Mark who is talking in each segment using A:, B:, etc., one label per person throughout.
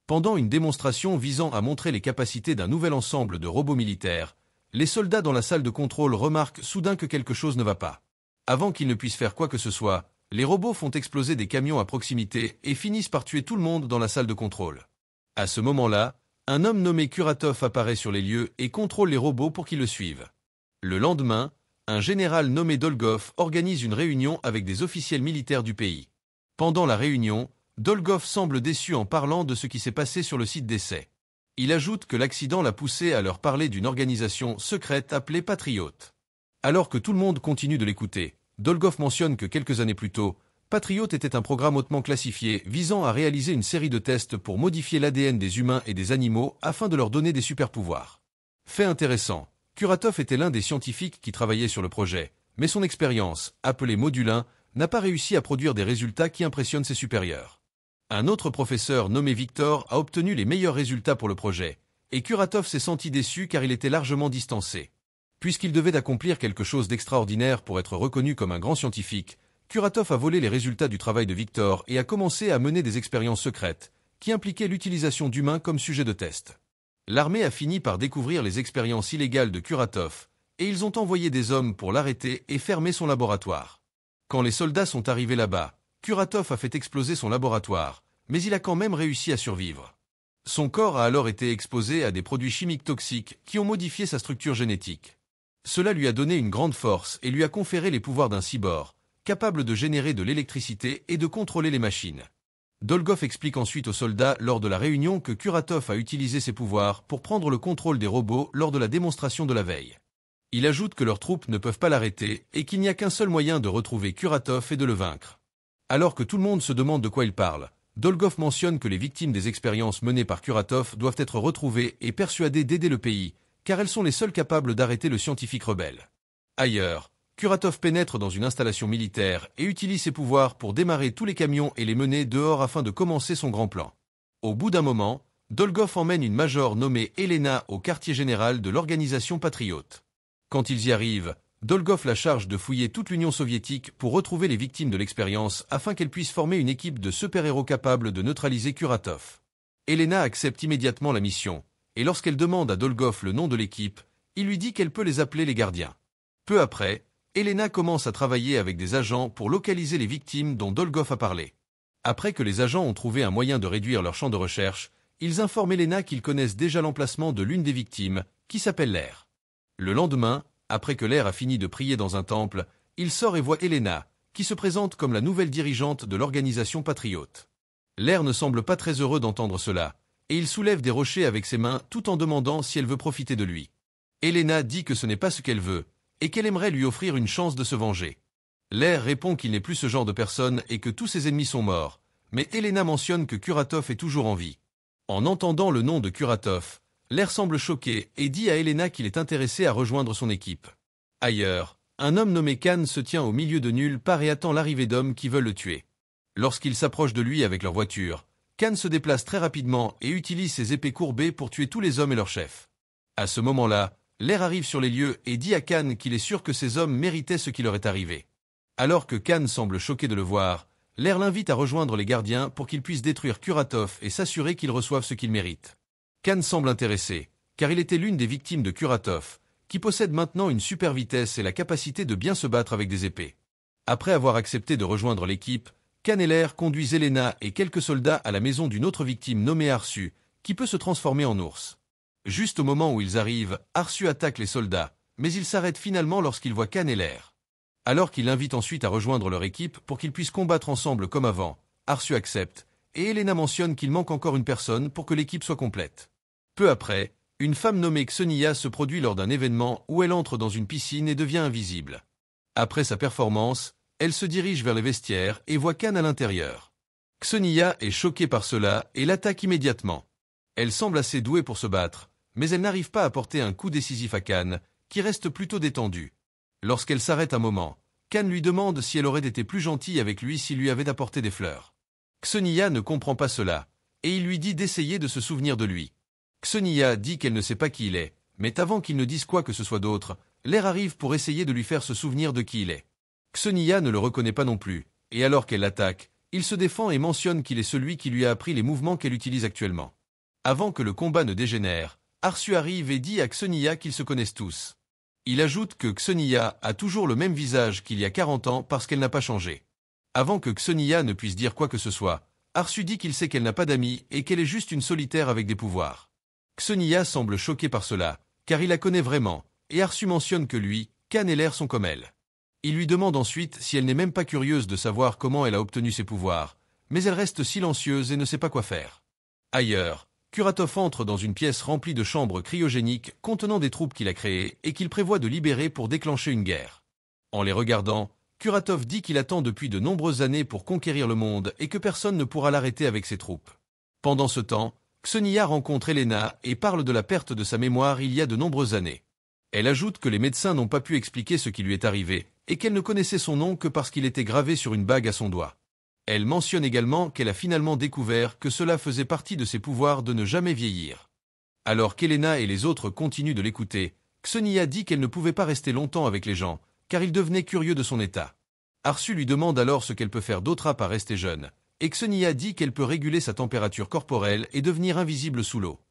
A: Pendant une démonstration visant à montrer les capacités d'un nouvel ensemble de robots militaires, les soldats dans la salle de contrôle remarquent soudain que quelque chose ne va pas. Avant qu'ils ne puissent faire quoi que ce soit, les robots font exploser des camions à proximité et finissent par tuer tout le monde dans la salle de contrôle. À ce moment-là, un homme nommé Kuratov apparaît sur les lieux et contrôle les robots pour qu'ils le suivent. Le lendemain, un général nommé Dolgov organise une réunion avec des officiels militaires du pays. Pendant la réunion, Dolgov semble déçu en parlant de ce qui s'est passé sur le site d'essai. Il ajoute que l'accident l'a poussé à leur parler d'une organisation secrète appelée Patriot. Alors que tout le monde continue de l'écouter, Dolgov mentionne que quelques années plus tôt, Patriot était un programme hautement classifié visant à réaliser une série de tests pour modifier l'ADN des humains et des animaux afin de leur donner des super-pouvoirs. Fait intéressant, Kuratov était l'un des scientifiques qui travaillait sur le projet, mais son expérience, appelée Module 1, n'a pas réussi à produire des résultats qui impressionnent ses supérieurs. Un autre professeur nommé Victor a obtenu les meilleurs résultats pour le projet, et Kuratov s'est senti déçu car il était largement distancé. Puisqu'il devait accomplir quelque chose d'extraordinaire pour être reconnu comme un grand scientifique, Kuratov a volé les résultats du travail de Victor et a commencé à mener des expériences secrètes, qui impliquaient l'utilisation d'humains comme sujet de test. L'armée a fini par découvrir les expériences illégales de Kuratov, et ils ont envoyé des hommes pour l'arrêter et fermer son laboratoire. Quand les soldats sont arrivés là-bas, Kuratov a fait exploser son laboratoire, mais il a quand même réussi à survivre. Son corps a alors été exposé à des produits chimiques toxiques qui ont modifié sa structure génétique. Cela lui a donné une grande force et lui a conféré les pouvoirs d'un cyborg, capable de générer de l'électricité et de contrôler les machines. Dolgov explique ensuite aux soldats lors de la réunion que Kuratov a utilisé ses pouvoirs pour prendre le contrôle des robots lors de la démonstration de la veille. Il ajoute que leurs troupes ne peuvent pas l'arrêter et qu'il n'y a qu'un seul moyen de retrouver Kuratov et de le vaincre. Alors que tout le monde se demande de quoi il parle, Dolgov mentionne que les victimes des expériences menées par Kuratov doivent être retrouvées et persuadées d'aider le pays, car elles sont les seules capables d'arrêter le scientifique rebelle. Ailleurs, Kuratov pénètre dans une installation militaire et utilise ses pouvoirs pour démarrer tous les camions et les mener dehors afin de commencer son grand plan. Au bout d'un moment, Dolgov emmène une major nommée Elena au quartier général de l'organisation Patriot. Quand ils y arrivent, Dolgov la charge de fouiller toute l'Union soviétique pour retrouver les victimes de l'expérience afin qu'elles puissent former une équipe de super-héros capables de neutraliser Kuratov. Elena accepte immédiatement la mission, et lorsqu'elle demande à Dolgov le nom de l'équipe, il lui dit qu'elle peut les appeler les gardiens. Peu après, Elena commence à travailler avec des agents pour localiser les victimes dont Dolgov a parlé. Après que les agents ont trouvé un moyen de réduire leur champ de recherche, ils informent Elena qu'ils connaissent déjà l'emplacement de l'une des victimes, qui s'appelle Lair. Le lendemain, après que Lair a fini de prier dans un temple, il sort et voit Elena, qui se présente comme la nouvelle dirigeante de l'organisation Patriot. Lair ne semble pas très heureux d'entendre cela, et il soulève des rochers avec ses mains tout en demandant si elle veut profiter de lui. Elena dit que ce n'est pas ce qu'elle veut, et qu'elle aimerait lui offrir une chance de se venger. Lair répond qu'il n'est plus ce genre de personne et que tous ses ennemis sont morts, mais Elena mentionne que Kuratov est toujours en vie. En entendant le nom de Kuratov, Lair semble choqué et dit à Elena qu'il est intéressé à rejoindre son équipe. Ailleurs, un homme nommé Khan se tient au milieu de nulle part et attend l'arrivée d'hommes qui veulent le tuer. Lorsqu'ils s'approchent de lui avec leur voiture, Khan se déplace très rapidement et utilise ses épées courbées pour tuer tous les hommes et leurs chefs. À ce moment-là, Lair arrive sur les lieux et dit à Khan qu'il est sûr que ces hommes méritaient ce qui leur est arrivé. Alors que Khan semble choqué de le voir, Lair l'invite à rejoindre les gardiens pour qu'ils puissent détruire Kuratov et s'assurer qu'ils reçoivent ce qu'ils méritent. Khan semble intéressé, car il était l'une des victimes de Kuratov, qui possède maintenant une super vitesse et la capacité de bien se battre avec des épées. Après avoir accepté de rejoindre l'équipe, Khan et Lair conduisent Elena et quelques soldats à la maison d'une autre victime nommée Arsu, qui peut se transformer en ours. Juste au moment où ils arrivent, Arsu attaque les soldats, mais il s'arrête finalement lorsqu'il voit Khan et Lair. Alors qu'il l'invite ensuite à rejoindre leur équipe pour qu'ils puissent combattre ensemble comme avant, Arsu accepte, et Elena mentionne qu'il manque encore une personne pour que l'équipe soit complète. Peu après, une femme nommée Ksenia se produit lors d'un événement où elle entre dans une piscine et devient invisible. Après sa performance, elle se dirige vers les vestiaires et voit Khan à l'intérieur. Ksenia est choquée par cela et l'attaque immédiatement. Elle semble assez douée pour se battre, mais elle n'arrive pas à porter un coup décisif à Khan, qui reste plutôt détendu. Lorsqu'elle s'arrête un moment, Khan lui demande si elle aurait été plus gentille avec lui s'il lui avait apporté des fleurs. Ksenia ne comprend pas cela, et il lui dit d'essayer de se souvenir de lui. Ksenia dit qu'elle ne sait pas qui il est, mais avant qu'il ne dise quoi que ce soit d'autre, Lair arrive pour essayer de lui faire se souvenir de qui il est. Ksenia ne le reconnaît pas non plus, et alors qu'elle l'attaque, il se défend et mentionne qu'il est celui qui lui a appris les mouvements qu'elle utilise actuellement. Avant que le combat ne dégénère, Arsu arrive et dit à Xenia qu'ils se connaissent tous. Il ajoute que Xenia a toujours le même visage qu'il y a 40 ans parce qu'elle n'a pas changé. Avant que Xenia ne puisse dire quoi que ce soit, Arsu dit qu'il sait qu'elle n'a pas d'amis et qu'elle est juste une solitaire avec des pouvoirs. Xenia semble choquée par cela, car il la connaît vraiment, et Arsu mentionne que lui, Kan et l'air sont comme elle. Il lui demande ensuite si elle n'est même pas curieuse de savoir comment elle a obtenu ses pouvoirs, mais elle reste silencieuse et ne sait pas quoi faire. Ailleurs, Kuratov entre dans une pièce remplie de chambres cryogéniques contenant des troupes qu'il a créées et qu'il prévoit de libérer pour déclencher une guerre. En les regardant, Kuratov dit qu'il attend depuis de nombreuses années pour conquérir le monde et que personne ne pourra l'arrêter avec ses troupes. Pendant ce temps, Xenia rencontre Elena et parle de la perte de sa mémoire il y a de nombreuses années. Elle ajoute que les médecins n'ont pas pu expliquer ce qui lui est arrivé et qu'elle ne connaissait son nom que parce qu'il était gravé sur une bague à son doigt. Elle mentionne également qu'elle a finalement découvert que cela faisait partie de ses pouvoirs de ne jamais vieillir. Alors qu'Elena et les autres continuent de l'écouter, Xenia dit qu'elle ne pouvait pas rester longtemps avec les gens, car ils devenaient curieux de son état. Arsu lui demande alors ce qu'elle peut faire d'autre à part rester jeune, et Xenia dit qu'elle peut réguler sa température corporelle et devenir invisible sous l'eau.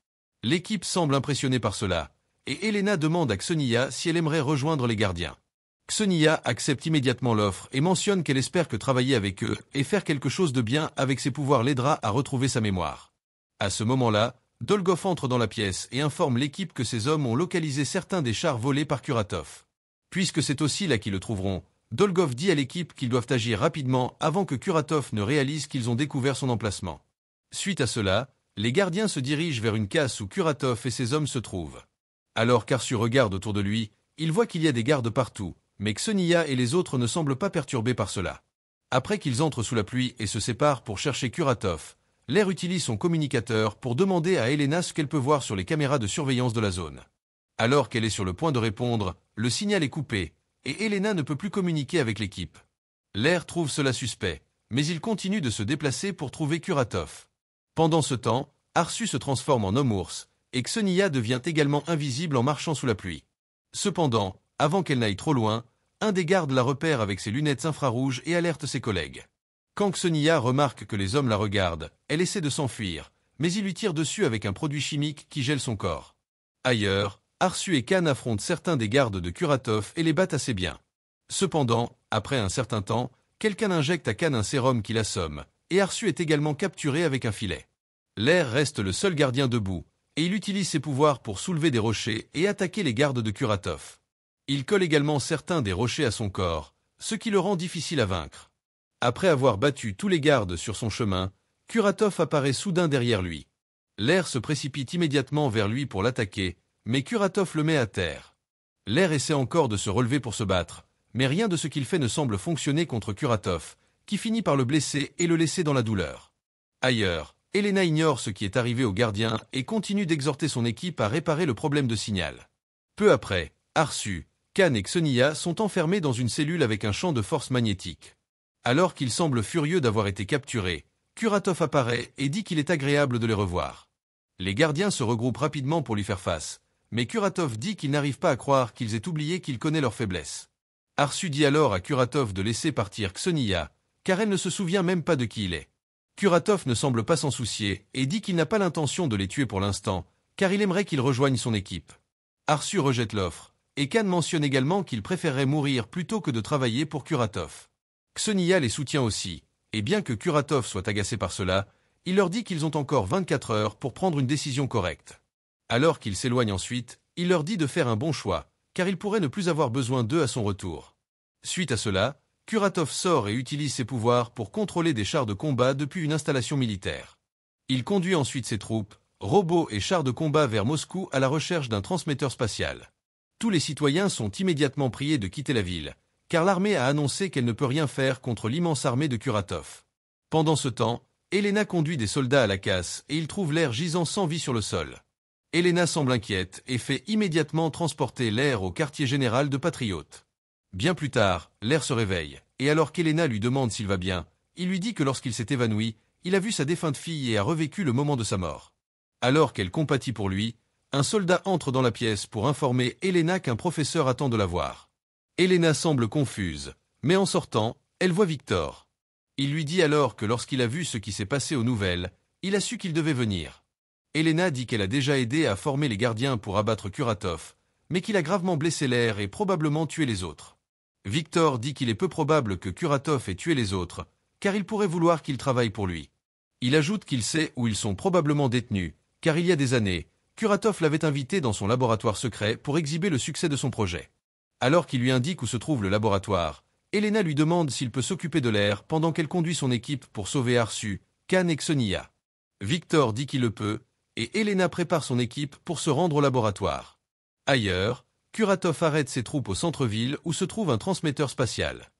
A: L'équipe semble impressionnée par cela, et Elena demande à Xenia si elle aimerait rejoindre les gardiens. Xenia accepte immédiatement l'offre et mentionne qu'elle espère que travailler avec eux et faire quelque chose de bien avec ses pouvoirs l'aidera à retrouver sa mémoire. À ce moment-là, Dolgov entre dans la pièce et informe l'équipe que ses hommes ont localisé certains des chars volés par Kuratov. Puisque c'est aussi là qu'ils le trouveront, Dolgov dit à l'équipe qu'ils doivent agir rapidement avant que Kuratov ne réalise qu'ils ont découvert son emplacement. Suite à cela, les gardiens se dirigent vers une case où Kuratov et ses hommes se trouvent. Alors qu'Arsu regarde autour de lui, il voit qu'il y a des gardes partout, mais Xenia et les autres ne semblent pas perturbés par cela. Après qu'ils entrent sous la pluie et se séparent pour chercher Kuratov, l'air utilise son communicateur pour demander à Elena ce qu'elle peut voir sur les caméras de surveillance de la zone. Alors qu'elle est sur le point de répondre, le signal est coupé, et Elena ne peut plus communiquer avec l'équipe. L'air trouve cela suspect, mais il continue de se déplacer pour trouver Kuratov. Pendant ce temps, Arsu se transforme en homme-ours, et Xenia devient également invisible en marchant sous la pluie. Cependant, avant qu'elle n'aille trop loin, un des gardes la repère avec ses lunettes infrarouges et alerte ses collègues. Quand Xenia remarque que les hommes la regardent, elle essaie de s'enfuir, mais il lui tire dessus avec un produit chimique qui gèle son corps. Ailleurs, Arsu et Kan affrontent certains des gardes de Kuratov et les battent assez bien. Cependant, après un certain temps, quelqu'un injecte à Kan un sérum qui l'assomme, et Arsu est également capturé avec un filet. L'air reste le seul gardien debout, et il utilise ses pouvoirs pour soulever des rochers et attaquer les gardes de Kuratov. Il colle également certains des rochers à son corps, ce qui le rend difficile à vaincre. Après avoir battu tous les gardes sur son chemin, Kuratov apparaît soudain derrière lui. L'air se précipite immédiatement vers lui pour l'attaquer, mais Kuratov le met à terre. L'air essaie encore de se relever pour se battre, mais rien de ce qu'il fait ne semble fonctionner contre Kuratov, qui finit par le blesser et le laisser dans la douleur. Ailleurs, Elena ignore ce qui est arrivé au gardien et continue d'exhorter son équipe à réparer le problème de signal. Peu après, Arsu, Kan et Xenia sont enfermés dans une cellule avec un champ de force magnétique. Alors qu'ils semblent furieux d'avoir été capturés, Kuratov apparaît et dit qu'il est agréable de les revoir. Les gardiens se regroupent rapidement pour lui faire face, mais Kuratov dit qu'il n'arrive pas à croire qu'ils aient oublié qu'il connaît leurs faiblesses. Arsu dit alors à Kuratov de laisser partir Xenia, car elle ne se souvient même pas de qui il est. Kuratov ne semble pas s'en soucier et dit qu'il n'a pas l'intention de les tuer pour l'instant, car il aimerait qu'ils rejoignent son équipe. Arsu rejette l'offre, et Kan mentionne également qu'il préférerait mourir plutôt que de travailler pour Kuratov. Xenia les soutient aussi, et bien que Kuratov soit agacé par cela, il leur dit qu'ils ont encore 24 heures pour prendre une décision correcte. Alors qu'il s'éloigne ensuite, il leur dit de faire un bon choix, car il pourrait ne plus avoir besoin d'eux à son retour. Suite à cela, Kuratov sort et utilise ses pouvoirs pour contrôler des chars de combat depuis une installation militaire. Il conduit ensuite ses troupes, robots et chars de combat vers Moscou à la recherche d'un transmetteur spatial. Tous les citoyens sont immédiatement priés de quitter la ville, car l'armée a annoncé qu'elle ne peut rien faire contre l'immense armée de Kuratov. Pendant ce temps, Elena conduit des soldats à la casse et ils trouvent l'air gisant sans vie sur le sol. Elena semble inquiète et fait immédiatement transporter l'air au quartier général de Patriote. Bien plus tard, l'air se réveille, et alors qu'Elena lui demande s'il va bien, il lui dit que lorsqu'il s'est évanoui, il a vu sa défunte fille et a revécu le moment de sa mort. Alors qu'elle compatit pour lui, un soldat entre dans la pièce pour informer Elena qu'un professeur attend de la voir. Elena semble confuse, mais en sortant, elle voit Victor. Il lui dit alors que lorsqu'il a vu ce qui s'est passé aux nouvelles, il a su qu'il devait venir. Elena dit qu'elle a déjà aidé à former les gardiens pour abattre Kuratov, mais qu'il a gravement blessé l'air et probablement tué les autres. Victor dit qu'il est peu probable que Kuratov ait tué les autres, car il pourrait vouloir qu'il travaille pour lui. Il ajoute qu'il sait où ils sont probablement détenus, car il y a des années, Kuratov l'avait invité dans son laboratoire secret pour exhiber le succès de son projet. Alors qu'il lui indique où se trouve le laboratoire, Elena lui demande s'il peut s'occuper de l'air pendant qu'elle conduit son équipe pour sauver Arsu, Khan et Xenia. Victor dit qu'il le peut, et Elena prépare son équipe pour se rendre au laboratoire. Ailleurs, Kuratov arrête ses troupes au centre-ville où se trouve un transmetteur spatial.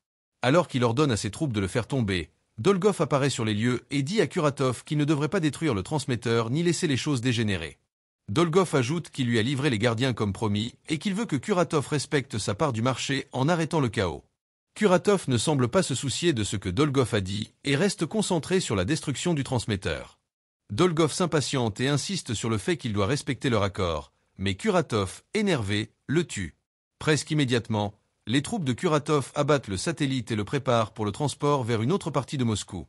A: Alors qu'il ordonne à ses troupes de le faire tomber, Dolgov apparaît sur les lieux et dit à Kuratov qu'il ne devrait pas détruire le transmetteur ni laisser les choses dégénérer. Dolgov ajoute qu'il lui a livré les gardiens comme promis et qu'il veut que Kuratov respecte sa part du marché en arrêtant le chaos. Kuratov ne semble pas se soucier de ce que Dolgov a dit et reste concentré sur la destruction du transmetteur. Dolgov s'impatiente et insiste sur le fait qu'il doit respecter leur accord, mais Kuratov, énervé, le tue. Presque immédiatement, les troupes de Kuratov abattent le satellite et le préparent pour le transport vers une autre partie de Moscou.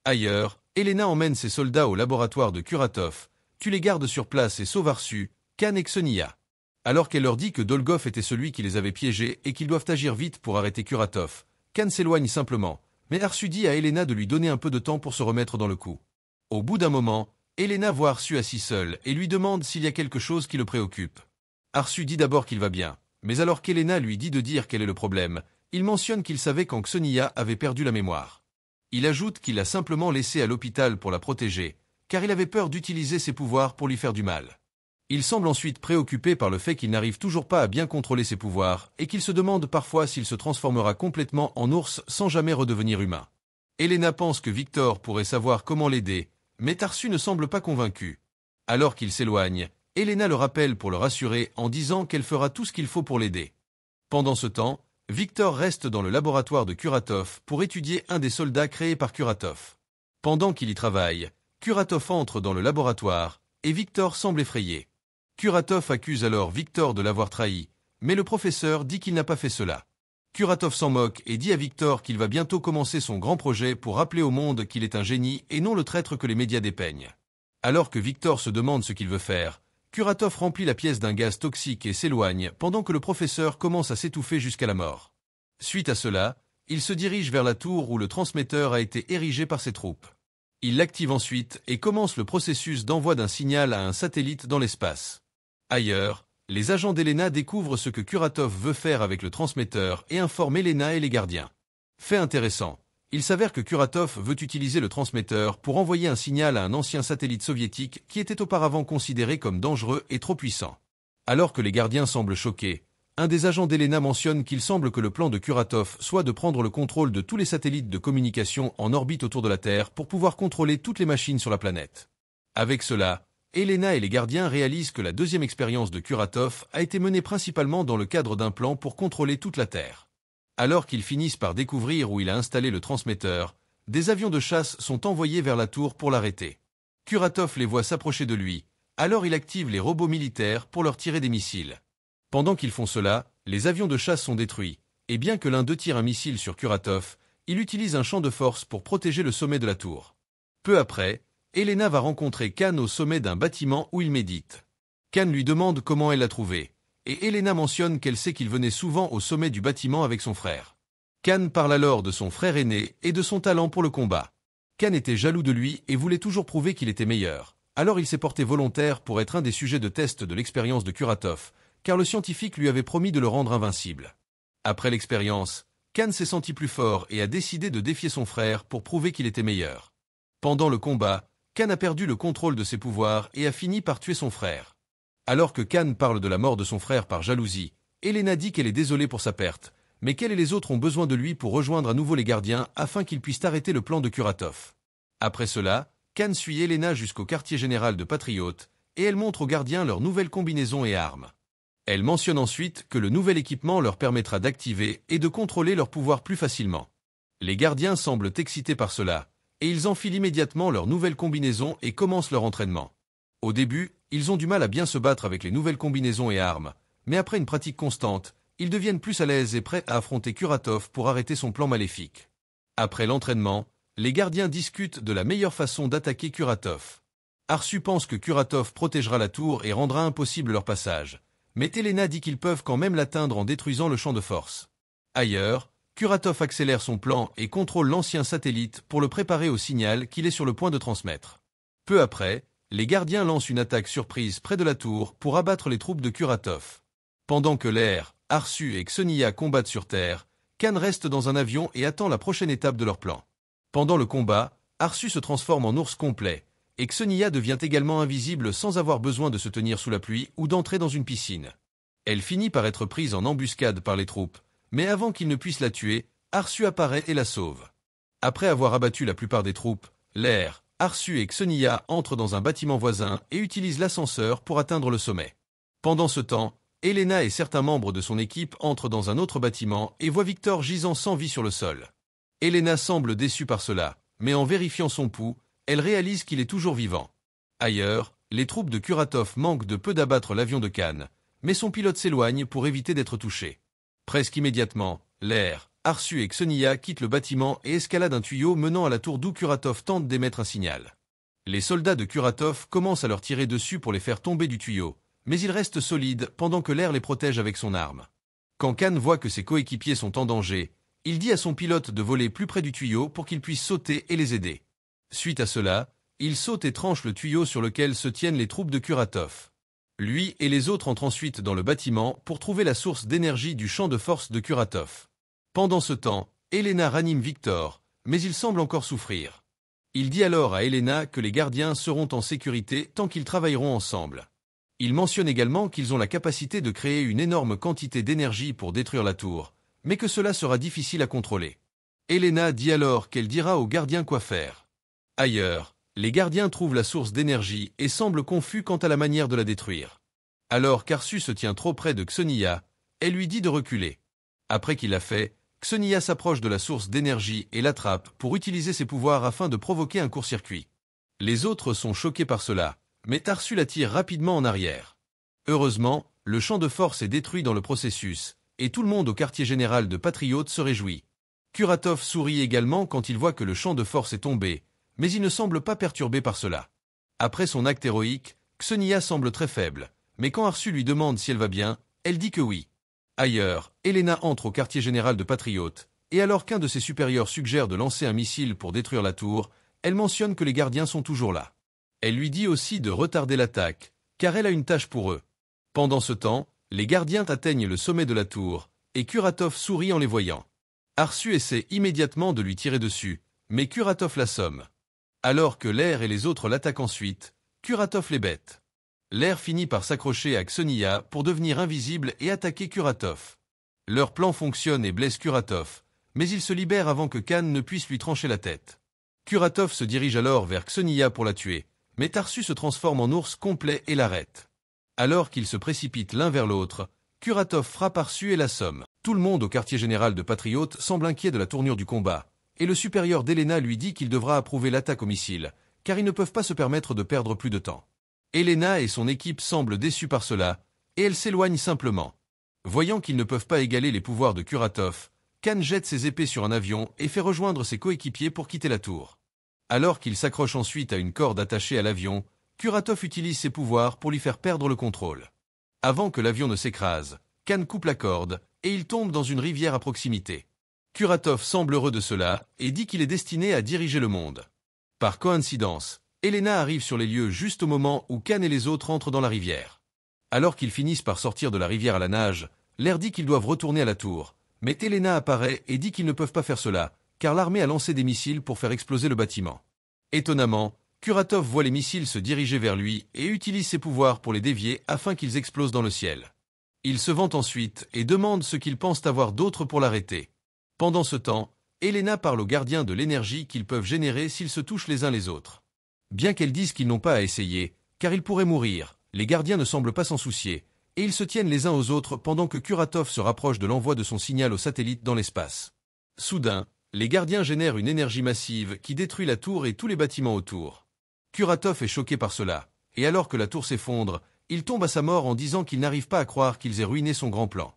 A: Ailleurs, Elena emmène ses soldats au laboratoire de Kuratov, tue les gardes sur place et sauve Arsu, Khan et Xenia. Alors qu'elle leur dit que Dolgov était celui qui les avait piégés et qu'ils doivent agir vite pour arrêter Kuratov, Khan s'éloigne simplement, mais Arsu dit à Elena de lui donner un peu de temps pour se remettre dans le coup. Au bout d'un moment, Elena voit Arsu assis seul et lui demande s'il y a quelque chose qui le préoccupe. Arsu dit d'abord qu'il va bien, mais alors qu'Elena lui dit de dire quel est le problème, il mentionne qu'il savait quand Xenia avait perdu la mémoire. Il ajoute qu'il l'a simplement laissée à l'hôpital pour la protéger, car il avait peur d'utiliser ses pouvoirs pour lui faire du mal. Il semble ensuite préoccupé par le fait qu'il n'arrive toujours pas à bien contrôler ses pouvoirs et qu'il se demande parfois s'il se transformera complètement en ours sans jamais redevenir humain. Elena pense que Victor pourrait savoir comment l'aider, mais Arsu ne semble pas convaincu. Alors qu'il s'éloigne, Elena le rappelle pour le rassurer en disant qu'elle fera tout ce qu'il faut pour l'aider. Pendant ce temps, Victor reste dans le laboratoire de Kuratov pour étudier un des soldats créés par Kuratov. Pendant qu'il y travaille, Kuratov entre dans le laboratoire et Victor semble effrayé. Kuratov accuse alors Victor de l'avoir trahi, mais le professeur dit qu'il n'a pas fait cela. Kuratov s'en moque et dit à Victor qu'il va bientôt commencer son grand projet pour rappeler au monde qu'il est un génie et non le traître que les médias dépeignent. Alors que Victor se demande ce qu'il veut faire, Kuratov remplit la pièce d'un gaz toxique et s'éloigne pendant que le professeur commence à s'étouffer jusqu'à la mort. Suite à cela, il se dirige vers la tour où le transmetteur a été érigé par ses troupes. Il l'active ensuite et commence le processus d'envoi d'un signal à un satellite dans l'espace. Ailleurs, les agents d'Elena découvrent ce que Kuratov veut faire avec le transmetteur et informent Elena et les gardiens. Fait intéressant, il s'avère que Kuratov veut utiliser le transmetteur pour envoyer un signal à un ancien satellite soviétique qui était auparavant considéré comme dangereux et trop puissant. Alors que les gardiens semblent choqués, un des agents d'Elena mentionne qu'il semble que le plan de Kuratov soit de prendre le contrôle de tous les satellites de communication en orbite autour de la Terre pour pouvoir contrôler toutes les machines sur la planète. Avec cela, Elena et les gardiens réalisent que la deuxième expérience de Kuratov a été menée principalement dans le cadre d'un plan pour contrôler toute la Terre. Alors qu'ils finissent par découvrir où il a installé le transmetteur, des avions de chasse sont envoyés vers la tour pour l'arrêter. Kuratov les voit s'approcher de lui, alors il active les robots militaires pour leur tirer des missiles. Pendant qu'ils font cela, les avions de chasse sont détruits, et bien que l'un d'eux tire un missile sur Kuratov, il utilise un champ de force pour protéger le sommet de la tour. Peu après, Elena va rencontrer Khan au sommet d'un bâtiment où il médite. Khan lui demande comment elle l'a trouvé, et Elena mentionne qu'elle sait qu'il venait souvent au sommet du bâtiment avec son frère. Khan parle alors de son frère aîné et de son talent pour le combat. Khan était jaloux de lui et voulait toujours prouver qu'il était meilleur. Alors il s'est porté volontaire pour être un des sujets de test de l'expérience de Kuratov, car le scientifique lui avait promis de le rendre invincible. Après l'expérience, Khan s'est senti plus fort et a décidé de défier son frère pour prouver qu'il était meilleur. Pendant le combat, Khan a perdu le contrôle de ses pouvoirs et a fini par tuer son frère. Alors que Khan parle de la mort de son frère par jalousie, Elena dit qu'elle est désolée pour sa perte, mais qu'elle et les autres ont besoin de lui pour rejoindre à nouveau les gardiens afin qu'ils puissent arrêter le plan de Kuratov. Après cela, Khan suit Elena jusqu'au quartier général de Patriote et elle montre aux gardiens leurs nouvelles combinaisons et armes. Elle mentionne ensuite que le nouvel équipement leur permettra d'activer et de contrôler leurs pouvoirs plus facilement. Les gardiens semblent excités par cela, et ils enfilent immédiatement leurs nouvelles combinaisons et commencent leur entraînement. Au début, ils ont du mal à bien se battre avec les nouvelles combinaisons et armes, mais après une pratique constante, ils deviennent plus à l'aise et prêts à affronter Kuratov pour arrêter son plan maléfique. Après l'entraînement, les gardiens discutent de la meilleure façon d'attaquer Kuratov. Arsu pense que Kuratov protégera la tour et rendra impossible leur passage. Mais Elena dit qu'ils peuvent quand même l'atteindre en détruisant le champ de force. Ailleurs, Kuratov accélère son plan et contrôle l'ancien satellite pour le préparer au signal qu'il est sur le point de transmettre. Peu après, les gardiens lancent une attaque surprise près de la tour pour abattre les troupes de Kuratov. Pendant que l'air, Arsu et Xenia combattent sur terre, Khan reste dans un avion et attend la prochaine étape de leur plan. Pendant le combat, Arsu se transforme en ours complet, et Xenia devient également invisible sans avoir besoin de se tenir sous la pluie ou d'entrer dans une piscine. Elle finit par être prise en embuscade par les troupes, mais avant qu'ils ne puissent la tuer, Arsu apparaît et la sauve. Après avoir abattu la plupart des troupes, l'air, Arsu et Xenia entrent dans un bâtiment voisin et utilisent l'ascenseur pour atteindre le sommet. Pendant ce temps, Elena et certains membres de son équipe entrent dans un autre bâtiment et voient Victor gisant sans vie sur le sol. Elena semble déçue par cela, mais en vérifiant son pouls, elle réalise qu'il est toujours vivant. Ailleurs, les troupes de Kuratov manquent de peu d'abattre l'avion de Khan, mais son pilote s'éloigne pour éviter d'être touché. Presque immédiatement, l'air, Arsu et Xenia quittent le bâtiment et escaladent un tuyau menant à la tour d'où Kuratov tente d'émettre un signal. Les soldats de Kuratov commencent à leur tirer dessus pour les faire tomber du tuyau, mais ils restent solides pendant que l'air les protège avec son arme. Quand Khan voit que ses coéquipiers sont en danger, il dit à son pilote de voler plus près du tuyau pour qu'il puisse sauter et les aider. Suite à cela, il saute et tranche le tuyau sur lequel se tiennent les troupes de Kuratov. Lui et les autres entrent ensuite dans le bâtiment pour trouver la source d'énergie du champ de force de Kuratov. Pendant ce temps, Elena ranime Victor, mais il semble encore souffrir. Il dit alors à Elena que les gardiens seront en sécurité tant qu'ils travailleront ensemble. Il mentionne également qu'ils ont la capacité de créer une énorme quantité d'énergie pour détruire la tour, mais que cela sera difficile à contrôler. Elena dit alors qu'elle dira aux gardiens quoi faire. Ailleurs, les gardiens trouvent la source d'énergie et semblent confus quant à la manière de la détruire. Alors qu'Arsu se tient trop près de Xenia, elle lui dit de reculer. Après qu'il l'a fait, Xenia s'approche de la source d'énergie et l'attrape pour utiliser ses pouvoirs afin de provoquer un court-circuit. Les autres sont choqués par cela, mais Arsu la tire rapidement en arrière. Heureusement, le champ de force est détruit dans le processus, et tout le monde au quartier général de Patriote se réjouit. Kuratov sourit également quand il voit que le champ de force est tombé, mais il ne semble pas perturbé par cela. Après son acte héroïque, Xenia semble très faible, mais quand Arsu lui demande si elle va bien, elle dit que oui. Ailleurs, Elena entre au quartier général de Patriote, et alors qu'un de ses supérieurs suggère de lancer un missile pour détruire la tour, elle mentionne que les gardiens sont toujours là. Elle lui dit aussi de retarder l'attaque, car elle a une tâche pour eux. Pendant ce temps, les gardiens atteignent le sommet de la tour, et Kuratov sourit en les voyant. Arsu essaie immédiatement de lui tirer dessus, mais Kuratov l'assomme. Alors que l'air et les autres l'attaquent ensuite, Kuratov les bête. L'air finit par s'accrocher à Xenia pour devenir invisible et attaquer Kuratov. Leur plan fonctionne et blesse Kuratov, mais il se libère avant que Khan ne puisse lui trancher la tête. Kuratov se dirige alors vers Xenia pour la tuer, mais Arsu se transforme en ours complet et l'arrête. Alors qu'ils se précipitent l'un vers l'autre, Kuratov frappe Arsu et l'assomme. Tout le monde au quartier général de Patriote semble inquiet de la tournure du combat, et le supérieur d'Elena lui dit qu'il devra approuver l'attaque au missile, car ils ne peuvent pas se permettre de perdre plus de temps. Elena et son équipe semblent déçus par cela, et elles s'éloignent simplement. Voyant qu'ils ne peuvent pas égaler les pouvoirs de Kuratov, Khan jette ses épées sur un avion et fait rejoindre ses coéquipiers pour quitter la tour. Alors qu'il s'accroche ensuite à une corde attachée à l'avion, Kuratov utilise ses pouvoirs pour lui faire perdre le contrôle. Avant que l'avion ne s'écrase, Khan coupe la corde, et il tombe dans une rivière à proximité. Kuratov semble heureux de cela et dit qu'il est destiné à diriger le monde. Par coïncidence, Elena arrive sur les lieux juste au moment où Khan et les autres entrent dans la rivière. Alors qu'ils finissent par sortir de la rivière à la nage, l'air dit qu'ils doivent retourner à la tour, mais Elena apparaît et dit qu'ils ne peuvent pas faire cela, car l'armée a lancé des missiles pour faire exploser le bâtiment. Étonnamment, Kuratov voit les missiles se diriger vers lui et utilise ses pouvoirs pour les dévier afin qu'ils explosent dans le ciel. Il se vante ensuite et demande ce qu'ils pensent avoir d'autre pour l'arrêter. Pendant ce temps, Elena parle aux gardiens de l'énergie qu'ils peuvent générer s'ils se touchent les uns les autres. Bien qu'elles disent qu'ils n'ont pas à essayer, car ils pourraient mourir, les gardiens ne semblent pas s'en soucier, et ils se tiennent les uns aux autres pendant que Kuratov se rapproche de l'envoi de son signal au satellite dans l'espace. Soudain, les gardiens génèrent une énergie massive qui détruit la tour et tous les bâtiments autour. Kuratov est choqué par cela, et alors que la tour s'effondre, il tombe à sa mort en disant qu'il n'arrive pas à croire qu'ils aient ruiné son grand plan.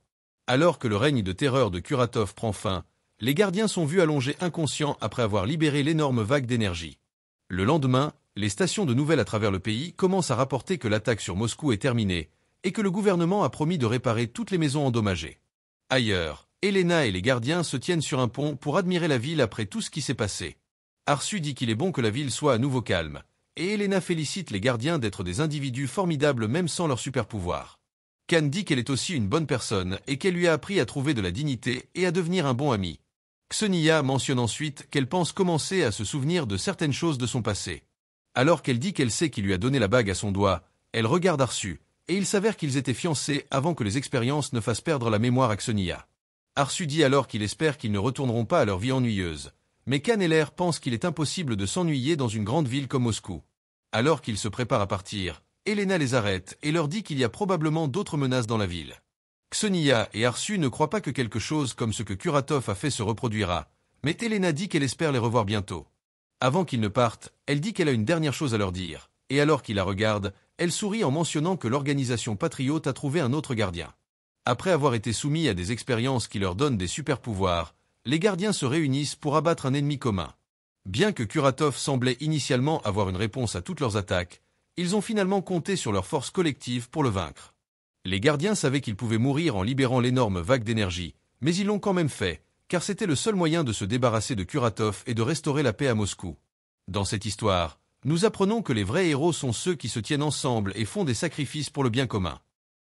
A: Alors que le règne de terreur de Kuratov prend fin, les gardiens sont vus allongés inconscients après avoir libéré l'énorme vague d'énergie. Le lendemain, Les stations de nouvelles à travers le pays commencent à rapporter que l'attaque sur Moscou est terminée et que le gouvernement a promis de réparer toutes les maisons endommagées. Ailleurs, Elena et les gardiens se tiennent sur un pont pour admirer la ville après tout ce qui s'est passé. Arsu dit qu'il est bon que la ville soit à nouveau calme, et Elena félicite les gardiens d'être des individus formidables même sans leur super pouvoir. Kan dit qu'elle est aussi une bonne personne et qu'elle lui a appris à trouver de la dignité et à devenir un bon ami. Xenia mentionne ensuite qu'elle pense commencer à se souvenir de certaines choses de son passé. Alors qu'elle dit qu'elle sait qui lui a donné la bague à son doigt, elle regarde Arsu, et il s'avère qu'ils étaient fiancés avant que les expériences ne fassent perdre la mémoire à Xenia. Arsu dit alors qu'il espère qu'ils ne retourneront pas à leur vie ennuyeuse, mais Kan et Lair pensent qu'il est impossible de s'ennuyer dans une grande ville comme Moscou. Alors qu'ils se préparent à partir, Elena les arrête et leur dit qu'il y a probablement d'autres menaces dans la ville. Xenia et Arsu ne croient pas que quelque chose comme ce que Kuratov a fait se reproduira, mais Elena dit qu'elle espère les revoir bientôt. Avant qu'ils ne partent, elle dit qu'elle a une dernière chose à leur dire, et alors qu'ils la regardent, elle sourit en mentionnant que l'organisation patriote a trouvé un autre gardien. Après avoir été soumis à des expériences qui leur donnent des super-pouvoirs, les gardiens se réunissent pour abattre un ennemi commun. Bien que Kuratov semblait initialement avoir une réponse à toutes leurs attaques, ils ont finalement compté sur leur force collective pour le vaincre. Les gardiens savaient qu'ils pouvaient mourir en libérant l'énorme vague d'énergie, mais ils l'ont quand même fait, car c'était le seul moyen de se débarrasser de Kuratov et de restaurer la paix à Moscou. Dans cette histoire, nous apprenons que les vrais héros sont ceux qui se tiennent ensemble et font des sacrifices pour le bien commun.